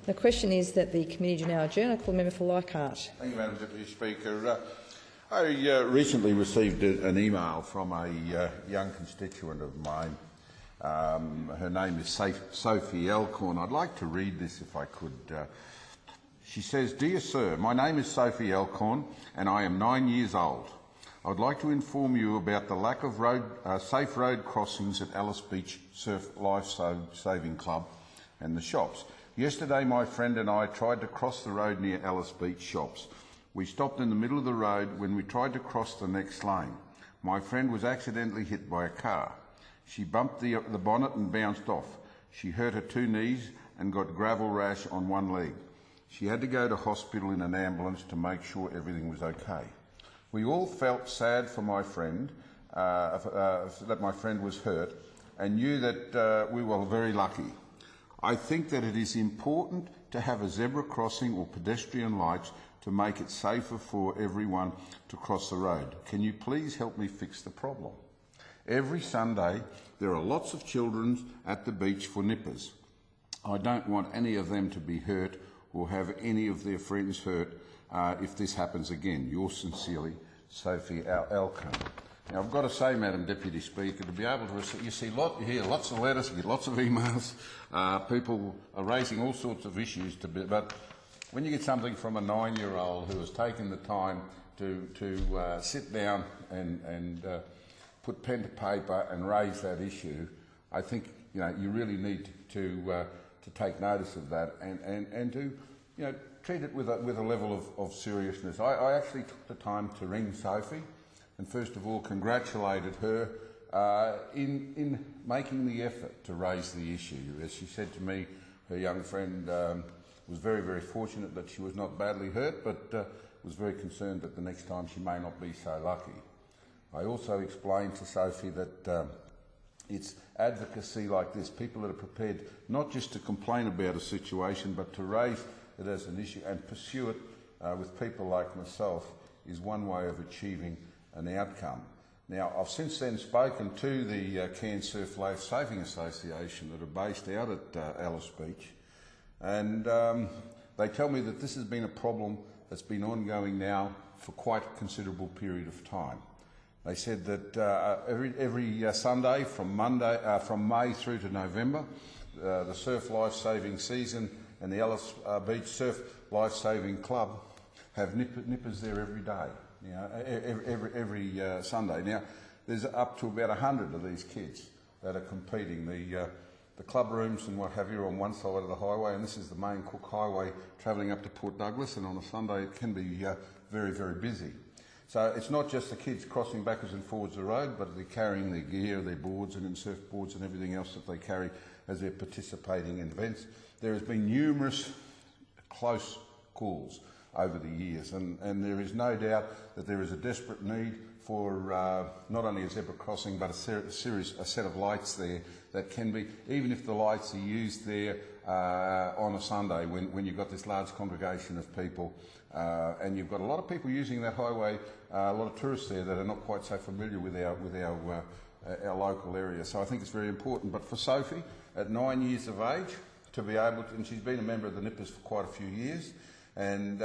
The question is that the committee do now adjourn. I call the member for Leichhart. Thank you, Madam Deputy Speaker. I recently received an email from a young constituent of mine. Her name is Sophie Elcorn. I'd like to read this if I could. She says, "Dear Sir, my name is Sophie Elcorn and I am 9 years old. I would like to inform you about the lack of safe road crossings at Ellis Beach Surf Life Saving Club and the shops. Yesterday my friend and I tried to cross the road near Ellis Beach shops. We stopped in the middle of the road when we tried to cross the next lane. My friend was accidentally hit by a car. She bumped the bonnet and bounced off. She hurt her 2 knees and got gravel rash on 1 leg. She had to go to hospital in an ambulance to make sure everything was okay. We all felt sad for my friend, that my friend was hurt, and knew that we were very lucky. I think that it is important to have a zebra crossing or pedestrian lights to make it safer for everyone to cross the road. Can you please help me fix the problem? Every Sunday there are lots of children at the beach for nippers. I don't want any of them to be hurt or have any of their friends hurt if this happens again. Yours sincerely, Sophie Elcorn." Now, I've got to say, Madam Deputy Speaker, to be able to receive, you hear lots of letters, you get lots of emails, people are raising all sorts of issues, but when you get something from a 9-year-old who has taken the time to sit down and put pen to paper and raise that issue, I think you really need to take notice of that and to treat it with a level of seriousness. I actually took the time to ring Sophie and first of all congratulated her in making the effort to raise the issue. As she said to me, her young friend was very, very fortunate that she was not badly hurt, but was very concerned that the next time she may not be so lucky. I also explained to Sophie that it's advocacy like this, people that are prepared not just to complain about a situation but to raise it as an issue and pursue it with people like myself is one way of achieving an outcome. Now, I've since then spoken to the Cairns Surf Life Saving Association that are based out at Ellis Beach, and they tell me that this has been a problem that's been ongoing now for quite a considerable period of time. They said that every Sunday from May through to November, the Surf Life Saving season and the Ellis Beach Surf Life Saving Club have nippers there every day. Every Sunday. Now, there's up to about 100 of these kids that are competing. The club rooms and what have you are on one side of the highway, and this is the main Cook Highway travelling up to Port Douglas, and on a Sunday it can be very, very busy. So it's not just the kids crossing backwards and forwards the road, but they're carrying their gear, their boards and surfboards and everything else that they carry as they're participating in events. There has been numerous close calls over the years, and there is no doubt that there is a desperate need for not only a zebra crossing but a set of lights there that can be, even if the lights are used there on a Sunday when you've got this large congregation of people and you've got a lot of people using that highway, a lot of tourists there that are not quite so familiar with our local area. So I think it's very important. But for Sophie, at 9 years of age, to be able to, and she's been a member of the Nippers for quite a few years, and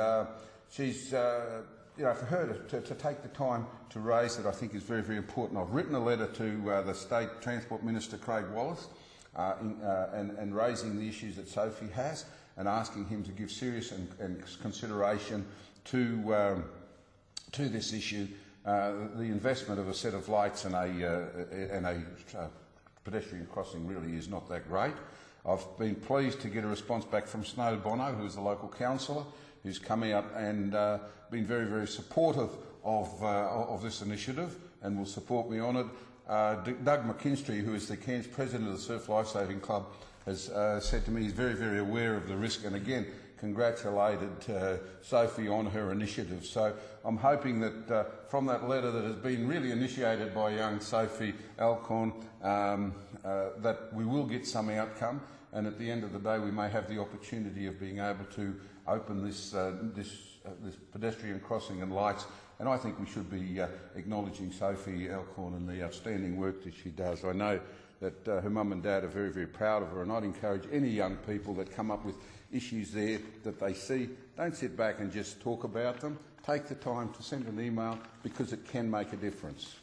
she's, for her to take the time to raise it, I think is very, very important. I've written a letter to the State Transport Minister, Craig Wallace, and raising the issues that Sophie has and asking him to give serious and consideration to this issue. The investment of a set of lights and a pedestrian crossing really is not that great. I've been pleased to get a response back from Snow Bono, who's the local councillor, who's come out and been very, very supportive of this initiative and will support me on it. Doug McKinstry, who is the Cairns president of the Surf Life Saving Club, has said to me he's very, very aware of the risk, and again congratulated Sophie on her initiative. So I'm hoping that from that letter that has been really initiated by young Sophie Elcorn, that we will get some outcome, and at the end of the day we may have the opportunity of being able to open this pedestrian crossing and lights And I think we should be acknowledging Sophie Elkhorn and the outstanding work that she does. I know that her mum and dad are very, very proud of her, and I'd encourage any young people that come up with issues there that they see, don't sit back and just talk about them. Take the time to send an email, because it can make a difference.